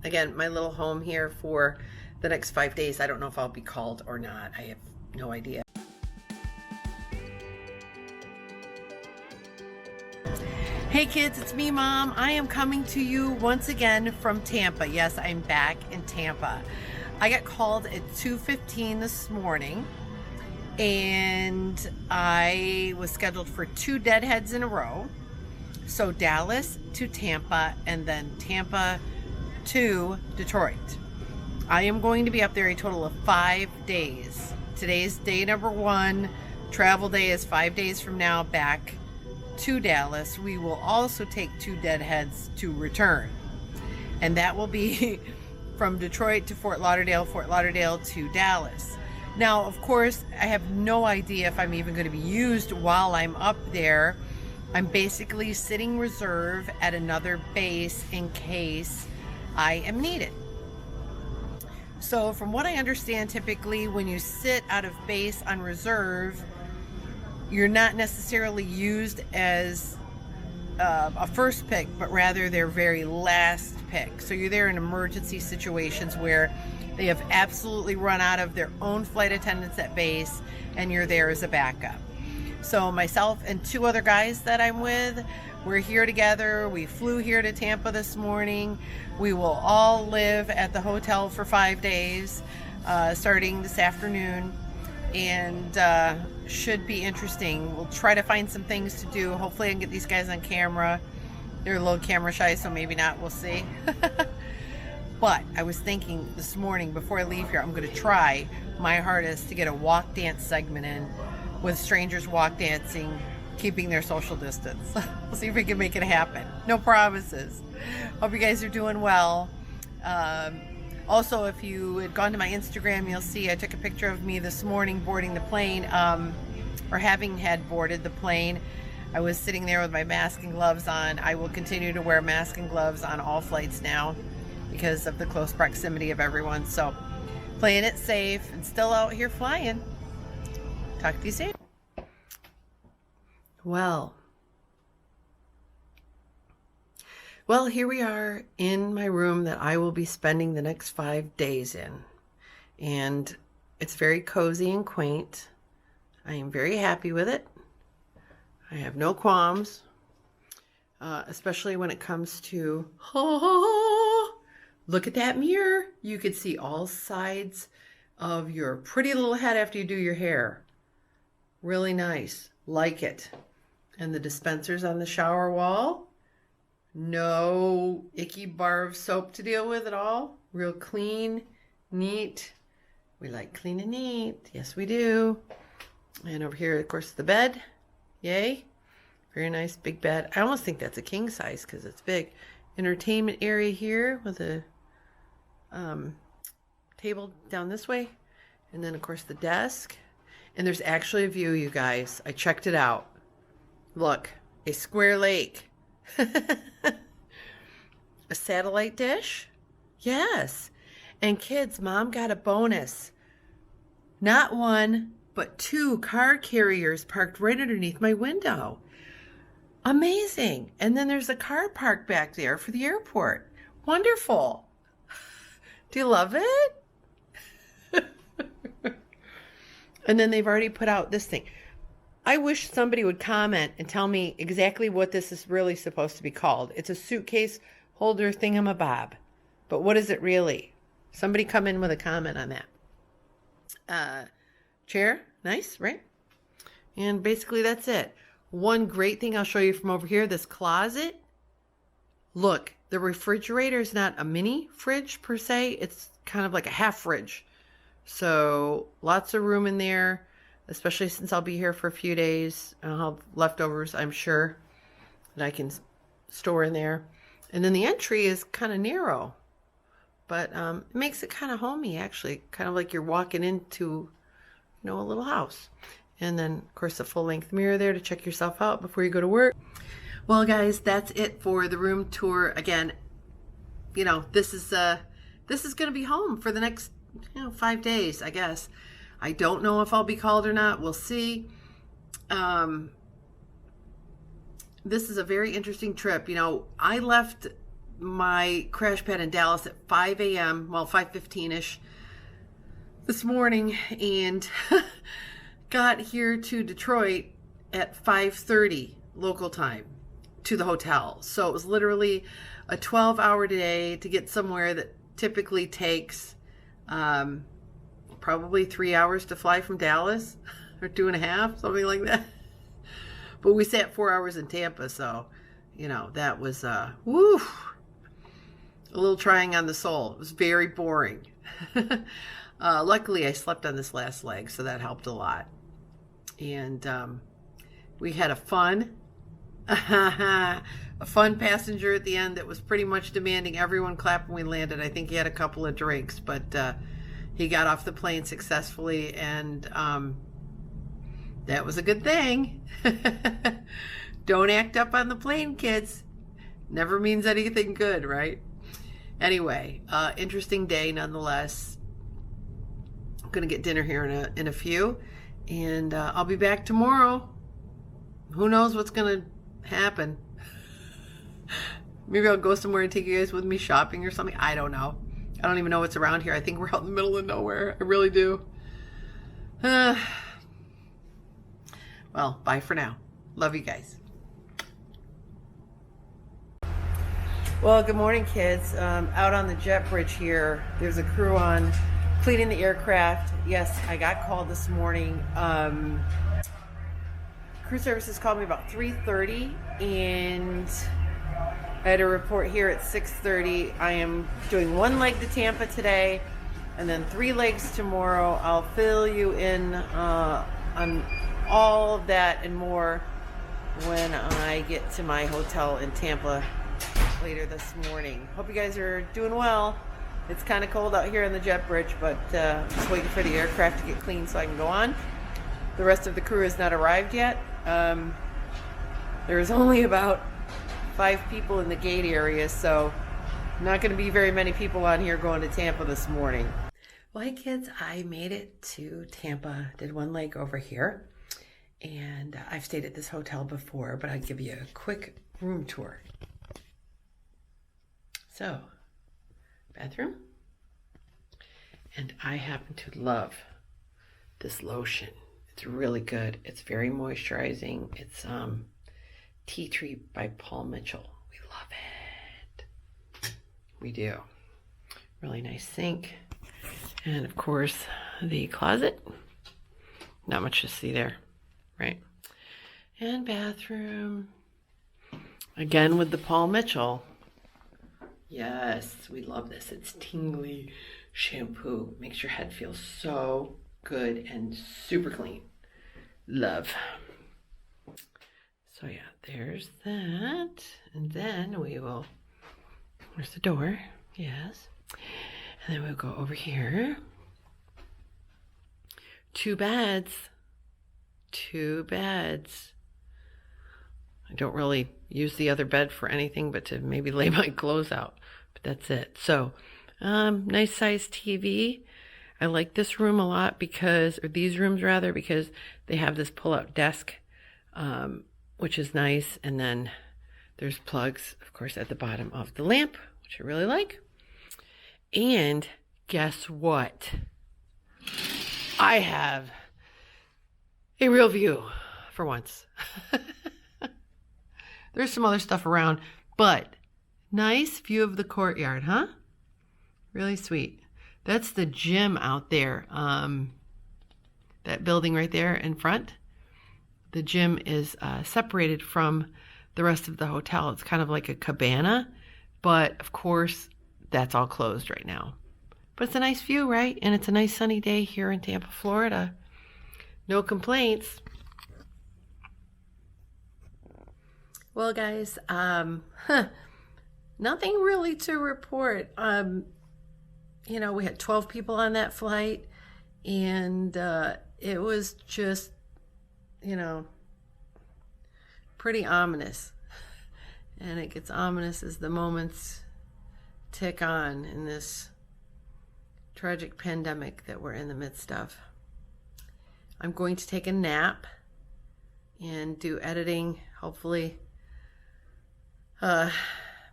again, my little home here for the next 5 days. I don't know if I'll be called or not. I have no idea. Hey kids, it's me, Mom. I am coming to you once again from Tampa. Yes, I'm back in Tampa. I got called at 2:15 this morning, and I was scheduled for 2 deadheads in a row. So Dallas to Tampa, and then Tampa to Detroit. I am going to be up there a total of 5 days. Today's day number 1. Travel day is 5 days from now, back to Dallas. We will also take 2 deadheads to return, and that will be from Detroit to Fort Lauderdale to Dallas. Now, of course, I have no idea if I'm even going to be used while I'm up there. I'm basically sitting reserve at another base in case I am needed. So from what I understand, typically when you sit out of base on reserve, you're not necessarily used as a first pick, but rather their very last pick. So you're there in emergency situations where they have absolutely run out of their own flight attendants at base, and you're there as a backup. So myself and 2 other guys that I'm with, we're here together. We flew here to Tampa this morning. We will all live at the hotel for 5 days, starting this afternoon, and should be interesting. We'll try to find some things to do. Hopefully I can get these guys on camera. They're a little camera shy, so maybe not. We'll see. But I was thinking this morning before I leave here, I'm going to try my hardest to get a walk dance segment in with strangers walk dancing, keeping their social distance. We'll see if we can make it happen. No promises. Hope you guys are doing well. Also, if you had gone to my Instagram, you'll see I took a picture of me this morning boarding the plane, or having had boarded the plane. I was sitting there with my mask and gloves on. I will continue to wear mask and gloves on all flights now because of the close proximity of everyone. So, playing it safe and still out here flying. Talk to you soon. Well, here we are in my room that I will be spending the next 5 days in. And it's very cozy and quaint. I am very happy with it. I have no qualms, especially when it comes to, look at that mirror. You could see all sides of your pretty little head after you do your hair. Really nice. Like it. And the dispensers on the shower wall. No icky bar of soap to deal with at all. Real clean, neat. We like clean and neat. Yes, we do. And over here, of course, the bed. Yay. Very nice big bed. I almost think that's a king size because it's big. Entertainment area here with a table down this way. And then, of course, the desk. And there's actually a view, you guys. I checked it out. Look, a square lake. A satellite dish? Yes. And kids, Mom got a bonus. Not 1, but 2 car carriers parked right underneath my window. Amazing. And then there's a car park back there for the airport. Wonderful. Do you love it? And then they've already put out this thing. I wish somebody would comment and tell me exactly what this is really supposed to be called. It's a suitcase holder thingamabob. But what is it really? Somebody come in with a comment on that. Chair. Nice, right? And basically that's it. One great thing I'll show you from over here, this closet. Look, the refrigerator is not a mini fridge per se. It's kind of like a half fridge. So lots of room in there, especially since I'll be here for a few days. I'll have leftovers, I'm sure, that I can store in there. And then the entry is kind of narrow, but it makes it kind of homey, actually. Kind of like you're walking into, a little house. And then, of course, a full-length mirror there to check yourself out before you go to work. Well, guys, that's it for the room tour. Again, this is going to be home for the next 5 days, I guess. I don't know if I'll be called or not. We'll see. This is a very interesting trip. I left my crash pad in Dallas at 5 a.m., well, 5:15-ish this morning, and got here to Detroit at 5:30 local time to the hotel. So it was literally a 12-hour day to get somewhere that typically takes probably 3 hours to fly from Dallas, or 2.5, something like that. But we sat 4 hours in Tampa, so, you know, that was, woo, a little trying on the soul. It was very boring. Luckily, I slept on this last leg, so that helped a lot. And we had a fun passenger at the end that was pretty much demanding everyone clap when we landed. I think he had a couple of drinks, but he got off the plane successfully, and that was a good thing. Don't act up on the plane, kids. Never means anything good, right? Anyway, interesting day nonetheless. I'm gonna get dinner here in a few, and I'll be back tomorrow. Who knows what's gonna happen? Maybe I'll go somewhere and take you guys with me shopping or something. I don't know. I don't even know what's around here. I think we're out in the middle of nowhere. I really do. Well, bye for now. Love you guys. Well, good morning, kids. Out on the jet bridge here, there's a crew on cleaning the aircraft. Yes, I got called this morning. Crew services called me about 3:30, and I had a report here at 6:30. I am doing one leg to Tampa today, and then 3 legs tomorrow. I'll fill you in on all of that and more when I get to my hotel in Tampa later this morning. Hope you guys are doing well. It's kind of cold out here on the jet bridge, but I'm just waiting for the aircraft to get clean so I can go on. The rest of the crew has not arrived yet. There's only about 5 people in the gate area, so not going to be very many people on here going to Tampa this morning. Well, hey kids, I made it to Tampa, did one leg over here, and I've stayed at this hotel before, but I'll give you a quick room tour. So, bathroom, and I happen to love this lotion. It's really good. It's very moisturizing. It's Tea Tree by Paul Mitchell. We love it. We do. Really nice sink. And of course, the closet. Not much to see there, right? And bathroom. Again with the Paul Mitchell. Yes, we love this. It's tingly shampoo. Makes your head feel so good and super clean. Love. So yeah, there's that. And then we will, where's the door? Yes. And then we'll go over here. 2 beds. 2 beds. I don't really use the other bed for anything but to maybe lay my clothes out. But that's it. So, nice size TV. I like this room a lot because, or these rooms rather, because they have this pull-out desk, which is nice. And then there's plugs, of course, at the bottom of the lamp, which I really like. And guess what? I have a real view for once. There's some other stuff around, but nice view of the courtyard, huh? Really sweet. That's the gym out there. That building right there in front. The gym is separated from the rest of the hotel. It's kind of like a cabana, but of course, that's all closed right now. But it's a nice view, right? And it's a nice sunny day here in Tampa, Florida. No complaints. Well, guys, nothing really to report. You know, we had 12 people on that flight, and it was just, you know, pretty ominous. And it gets ominous as the moments tick on in this tragic pandemic that we're in the midst of. I'm going to take a nap and do editing, hopefully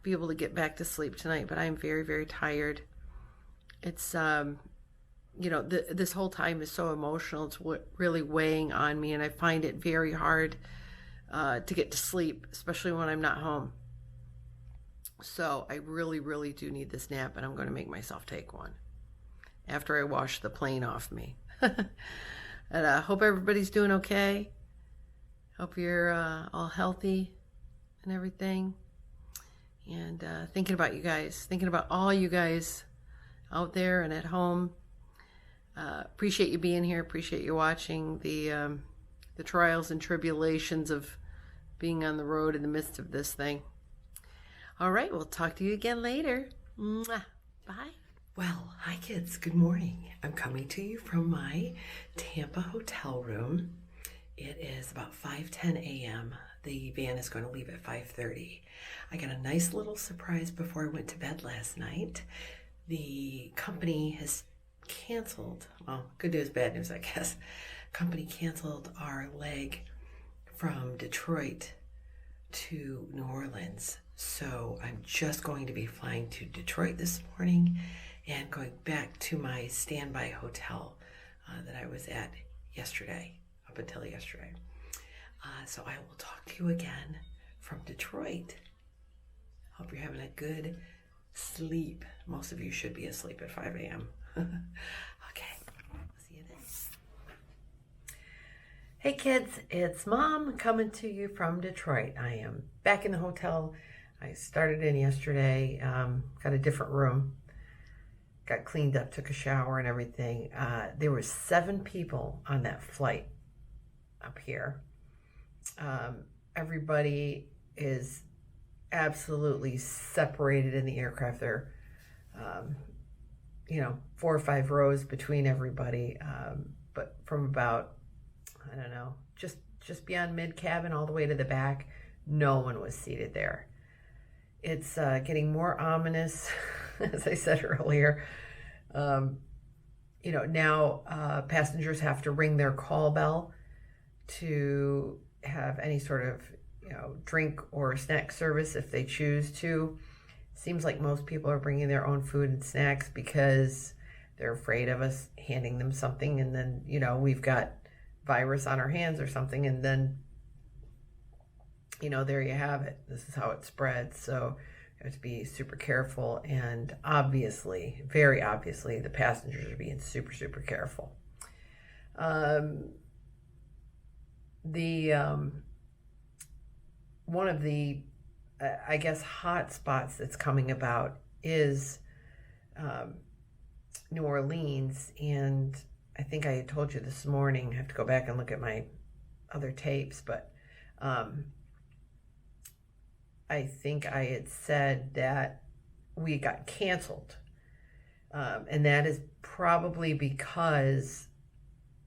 be able to get back to sleep tonight, but I'm very, very tired. It's, this whole time is so emotional. It's really weighing on me, and I find it very hard to get to sleep, especially when I'm not home. So I really, really do need this nap, and I'm going to make myself take one after I wash the plane off me. And I hope everybody's doing okay. Hope you're all healthy and everything. And thinking about you guys, thinking about all you guys out there and at home. Appreciate you being here. Appreciate you watching the trials and tribulations of being on the road in the midst of this thing. All right, we'll talk to you again later. Mwah. Bye. Well, hi kids, good morning. I'm coming to you from my Tampa hotel room. It is about 5:10 a.m. The van is going to leave at 5:30. I got a nice little surprise before I went to bed last night. The company has canceled, well, good news, bad news, I guess. Company canceled our leg from Detroit to New Orleans. So I'm just going to be flying to Detroit this morning and going back to my standby hotel that I was at yesterday, up until yesterday. So I will talk to you again from Detroit. Hope you're having a good sleep. Most of you should be asleep at 5 a.m. Okay, see you then. Hey kids, it's Mom coming to you from Detroit. I am back in the hotel. I started in yesterday, got a different room, got cleaned up, took a shower and everything. There were 7 people on that flight up here. Everybody is absolutely separated in the aircraft. There, 4 or 5 rows between everybody, but from about, I don't know, just beyond mid-cabin all the way to the back, no one was seated there. It's getting more ominous, as I said earlier. Now passengers have to ring their call bell to have any sort of, drink or snack service if they choose to. Seems like most people are bringing their own food and snacks because they're afraid of us handing them something, and then, we've got virus on our hands or something, and then there you have it. This is how it spreads. So you have to be super careful. And obviously, very obviously, the passengers are being super, super careful. One of the, I guess, hot spots that's coming about is New Orleans. And I think I had told you this morning, I have to go back and look at my other tapes, but I think I had said that we got canceled. And that is probably because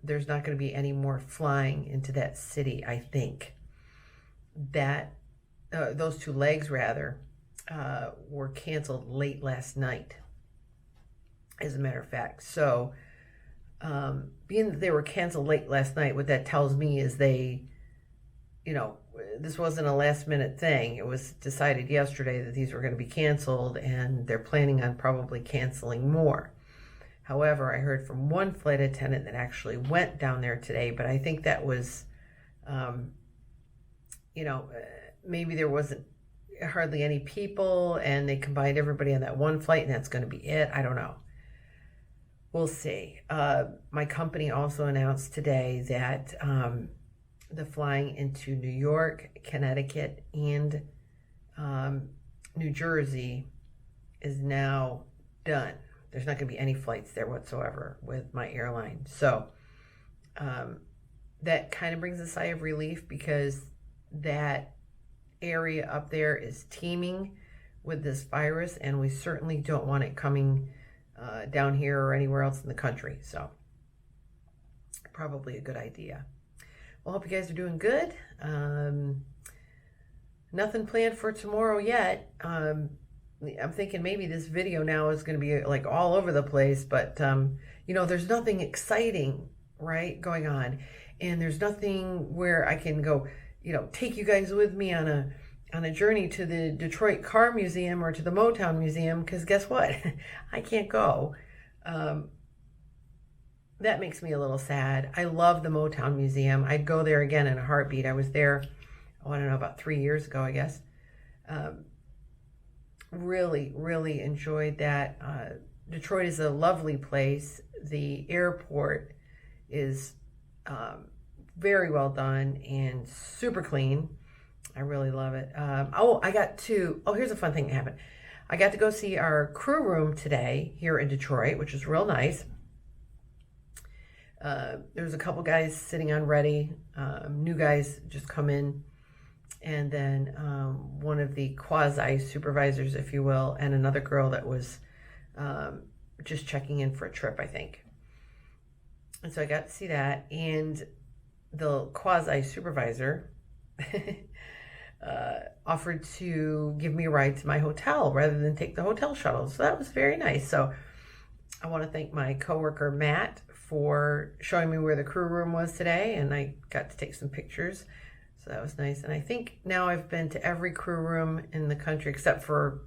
there's not going to be any more flying into that city, I think. That, those 2 legs, rather, were canceled late last night, as a matter of fact. So, being that they were canceled late last night, what that tells me is they, this wasn't a last minute thing. It was decided yesterday that these were going to be canceled, and they're planning on probably canceling more. However, I heard from one flight attendant that actually went down there today, but I think that was, maybe there wasn't hardly any people, and they combined everybody on that one flight, and that's going to be it. I don't know. We'll see. My company also announced today that the flying into New York, Connecticut, and New Jersey is now done. There's not going to be any flights there whatsoever with my airline. So that kind of brings a sigh of relief, because that area up there is teeming with this virus, and we certainly don't want it coming down here or anywhere else in the country. So probably a good idea. Well, hope you guys are doing good. Nothing planned for tomorrow yet. I'm thinking maybe this video now is going to be like all over the place, but there's nothing exciting, right, going on, and there's nothing where I can go, take you guys with me on on a journey to the Detroit Car Museum or to the Motown Museum, because guess what? I can't go. That makes me a little sad. I love the Motown Museum. I'd go there again in a heartbeat. I was there, oh, I don't know, about 3 years ago, I guess. Really, really enjoyed that. Detroit is a lovely place. The airport is very well done and super clean. I really love it. Here's a fun thing that happened. I got to go see our crew room today here in Detroit, which is real nice. There was a couple guys sitting on ready, new guys just come in, and then one of the quasi supervisors, if you will, and another girl that was just checking in for a trip, I think. And so I got to see that, and the quasi supervisor offered to give me a ride to my hotel rather than take the hotel shuttle. So that was very nice. So I want to thank my coworker Matt for showing me where the crew room was today, and I got to take some pictures. So that was nice. And I think now I've been to every crew room in the country except for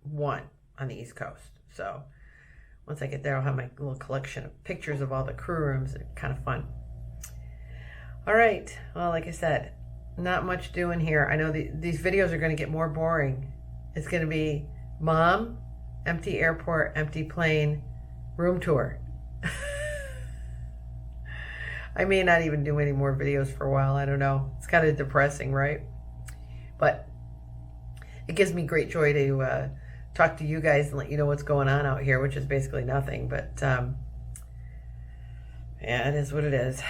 one on the East Coast. So once I get there, I'll have my little collection of pictures of all the crew rooms. It's kind of fun. All right. Well, like I said, not much doing here. I know these videos are going to get more boring. It's going to be mom, empty airport, empty plane, room tour. I may not even do any more videos for a while. I don't know. It's kind of depressing, right? But it gives me great joy to talk to you guys and let you know what's going on out here, which is basically nothing. But yeah, it is what it is.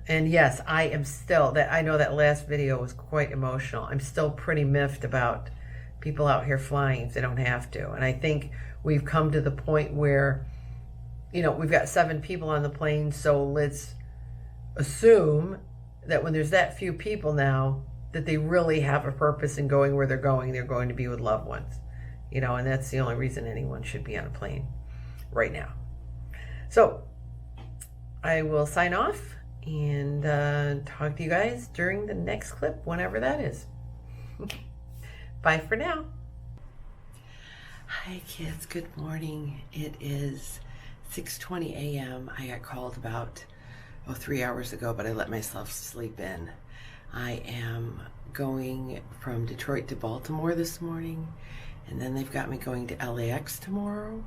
And yes, I am still, I know that last video was quite emotional. I'm still pretty miffed about people out here flying if they don't have to. And I think we've come to the point where, you know, we've got 7 people on the plane, so let's assume that when there's that few people now, that they really have a purpose in going where they're going to be with loved ones, you know, and that's the only reason anyone should be on a plane right now. So I will sign off and talk to you guys during the next clip, whenever that is. Bye for now. Hi kids, good morning. It is 6:20 a.m. I got called about 3 hours ago, but I let myself sleep in. I am going from Detroit to Baltimore this morning, and then they've got me going to LAX tomorrow,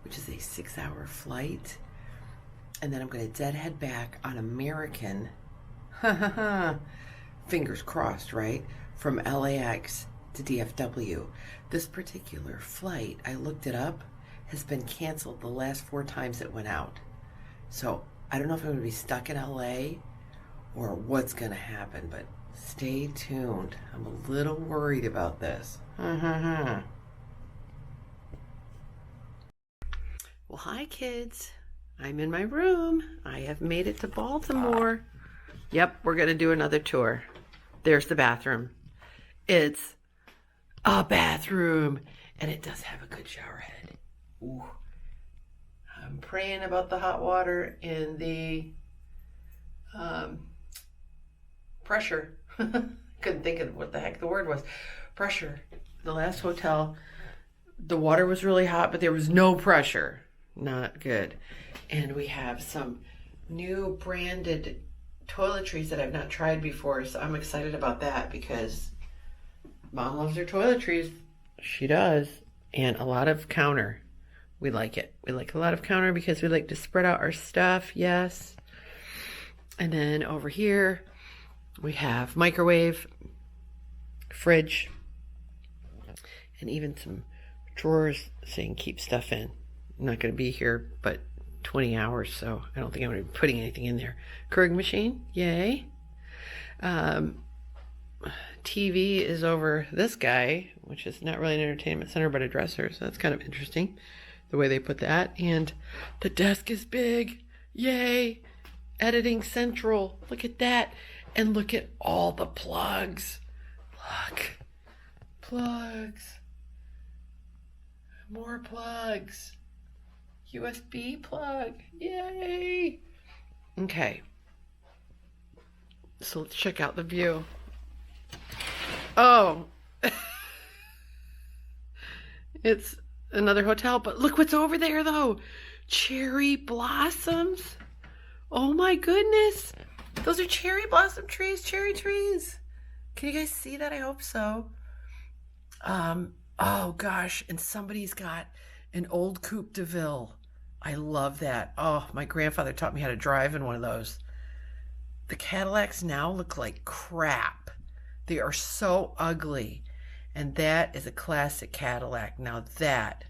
which is a 6-hour flight. And then I'm going to deadhead back on American, fingers crossed, right, from LAX to DFW. This particular flight, I looked it up, has been canceled the last 4 times it went out. So I don't know if I'm going to be stuck in LA or what's going to happen, but stay tuned. I'm a little worried about this. Well, hi kids. I'm in my room. I have made it to Baltimore. Yep, we're going to do another tour. There's the bathroom. It's a bathroom, and it does have a good shower head. Ooh. I'm praying about the hot water and the pressure. Couldn't think of what the heck the word was. Pressure. The last hotel, the water was really hot, but there was no pressure. Not good. And we have some new branded toiletries that I've not tried before, so I'm excited about that because Mom loves her toiletries. She does. And a lot of counter. We like it. We like a lot of counter because we like to spread out our stuff. Yes. And then over here we have microwave, fridge, and even some drawers so you can keep stuff in. I'm not going to be here but 20 hours, so I don't think I'm going to be putting anything in there. Keurig machine, yay. TV is over this guy, which is not really an entertainment center but a dresser, so that's kind of interesting the way they put that. And the desk is big, yay. Editing central, look at that. And look at all the plugs. Look, plugs, more plugs. USB plug, yay. Okay, so let's check out the view. Oh, It's another hotel, but look what's over there though. Cherry blossoms. Oh my goodness. Those are cherry blossom trees, cherry trees. Can you guys see that? I hope so. Oh gosh, and somebody's got an old Coupe de Ville. I love that. Oh, my grandfather taught me how to drive in one of those. The Cadillacs now look like crap. They are so ugly. And that is a classic Cadillac. Now that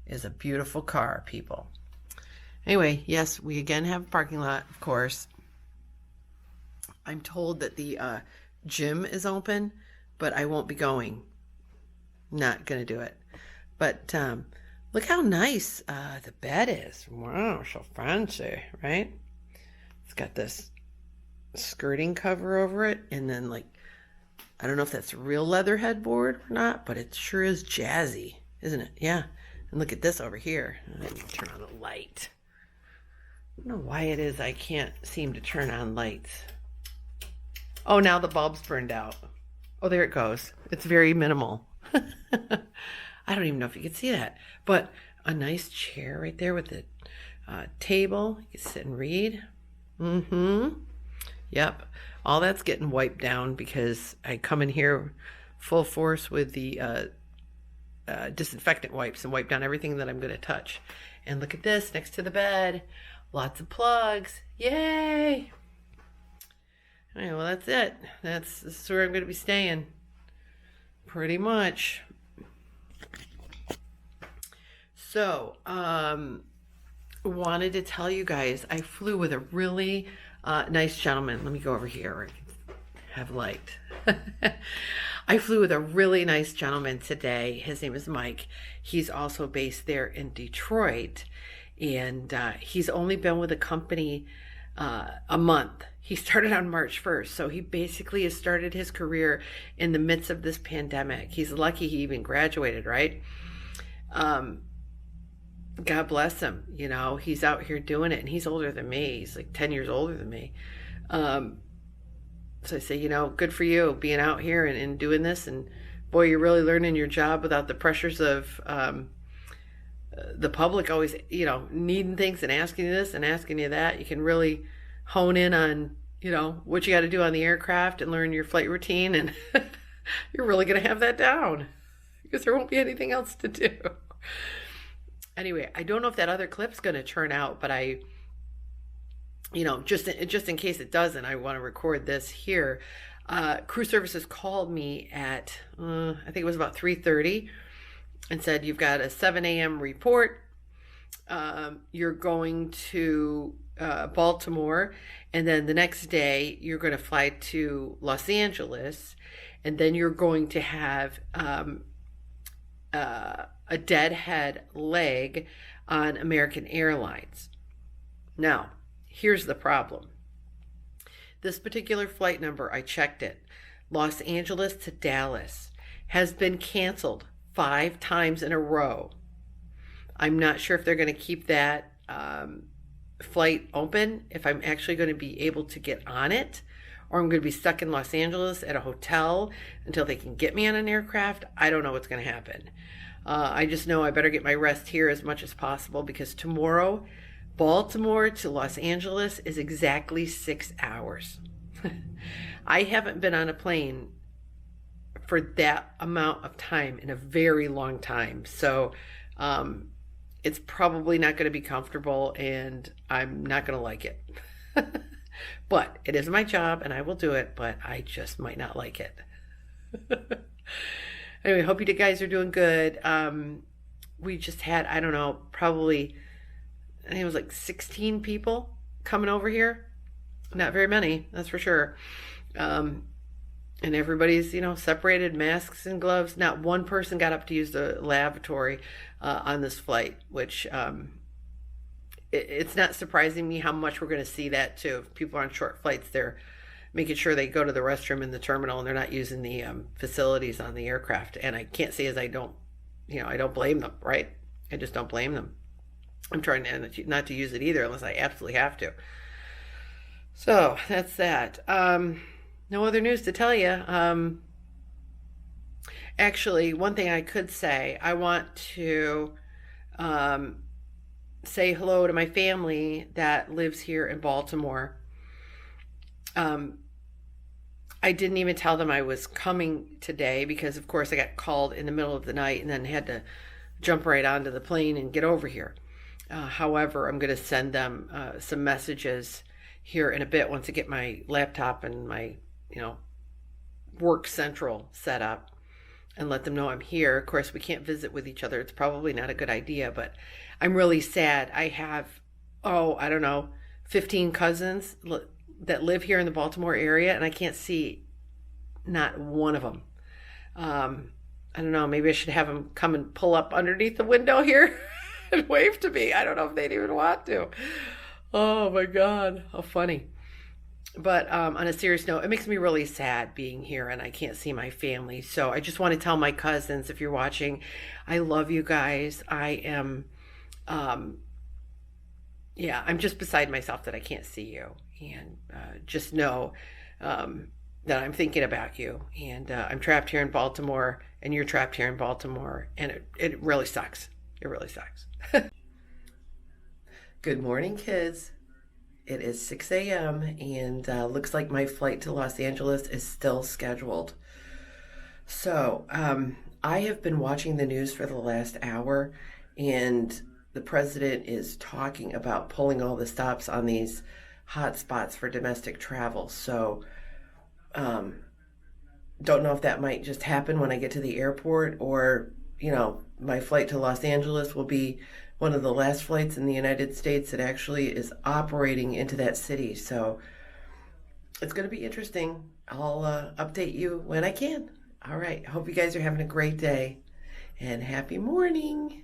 is a beautiful car, people. Anyway, yes, we again have a parking lot, of course. I'm told that the gym is open, but I won't be going. Not going to do it. But look how nice the bed is. Wow, so fancy, right? It's got this skirting cover over it, and then like, I don't know if that's real leather headboard or not, but it sure is jazzy, isn't it? Yeah. And look at this over here. Let me turn on the light. I don't know why it is I can't seem to turn on lights. Oh, now the bulb's burned out. Oh, there it goes. It's very minimal. I don't even know if you can see that. But a nice chair right there with the table. You can sit and read. Yep. All that's getting wiped down because I come in here full force with the disinfectant wipes and wipe down everything that I'm going to touch. And look at this next to the bed. Lots of plugs. Yay! All right, well, that's it. This is where I'm going to be staying. Pretty much. So, wanted to tell you guys, I flew with a really nice gentleman. Let me go over here where I can have light. I flew with a really nice gentleman today. His name is Mike. He's also based there in Detroit. And he's only been with the company a month. He started on March 1st. So he basically has started his career in the midst of this pandemic. He's lucky he even graduated, right? God bless him. You know, he's out here doing it, and he's older than me. He's like 10 years older than me. So I say, you know, good for you being out here and doing this. And boy, you're really learning your job without the pressures of the public always, you know, needing things and asking you this and asking you that. You can really hone in on, you know, what you got to do on the aircraft and learn your flight routine. And you're really going to have that down because there won't be anything else to do. Anyway, I don't know if that other clip's going to turn out, but I, you know, just in case it doesn't, I want to record this here. Crew services called me at, I think it was about 3:30 and said, you've got a 7 a.m. report. You're going to Baltimore, and then the next day you're going to fly to Los Angeles, and then you're going to have a deadhead leg on American Airlines. Now, here's the problem. This particular flight number, I checked it, Los Angeles to Dallas, has been canceled 5 times in a row. I'm not sure if they're going to keep that flight open, if I'm actually going to be able to get on it, or I'm going to be stuck in Los Angeles at a hotel until they can get me on an aircraft. I don't know what's going to happen. I just know I better get my rest here as much as possible because tomorrow, Baltimore to Los Angeles is exactly 6 hours. I haven't been on a plane for that amount of time in a very long time. So it's probably not going to be comfortable and I'm not going to like it. But it is my job and I will do it, but I just might not like it. Anyway, hope you guys are doing good. We just had, I don't know, probably, I think it was like 16 people coming over here. Not very many, that's for sure. And everybody's, you know, separated, masks and gloves. Not one person got up to use the lavatory on this flight, which it's not surprising me how much we're going to see that too. If people are on short flights, they're making sure they go to the restroom in the terminal and they're not using the facilities on the aircraft. And I can't say as I don't blame them, right? I just don't blame them. I'm trying not to use it either unless I absolutely have to. So that's that. No other news to tell you. Actually, one thing I could say, I want to say hello to my family that lives here in Baltimore. I didn't even tell them I was coming today because, of course, I got called in the middle of the night and then had to jump right onto the plane and get over here. However, I'm going to send them some messages here in a bit once I get my laptop and my, work central set up, and let them know I'm here. Of course, we can't visit with each other. It's probably not a good idea, but I'm really sad. I have, I don't know, 15 cousins that live here in the Baltimore area, and I can't see not one of them. I don't know, maybe I should have them come and pull up underneath the window here and wave to me. I don't know if they'd even want to. Oh my God, how funny. But on a serious note, it makes me really sad being here and I can't see my family. So I just want to tell my cousins, if you're watching, I love you guys. I am, I'm just beside myself that I can't see you. And just know that I'm thinking about you. And I'm trapped here in Baltimore and you're trapped here in Baltimore. And it really sucks. It really sucks. Good morning, kids. It is 6 a.m. and looks like my flight to Los Angeles is still scheduled. So I have been watching the news for the last hour, and the president is talking about pulling all the stops on these hot spots for domestic travel. So don't know if that might just happen when I get to the airport, or, my flight to Los Angeles will be one of the last flights in the United States that actually is operating into that city. So it's going to be interesting. I'll update you when I can. All right. Hope you guys are having a great day and happy morning.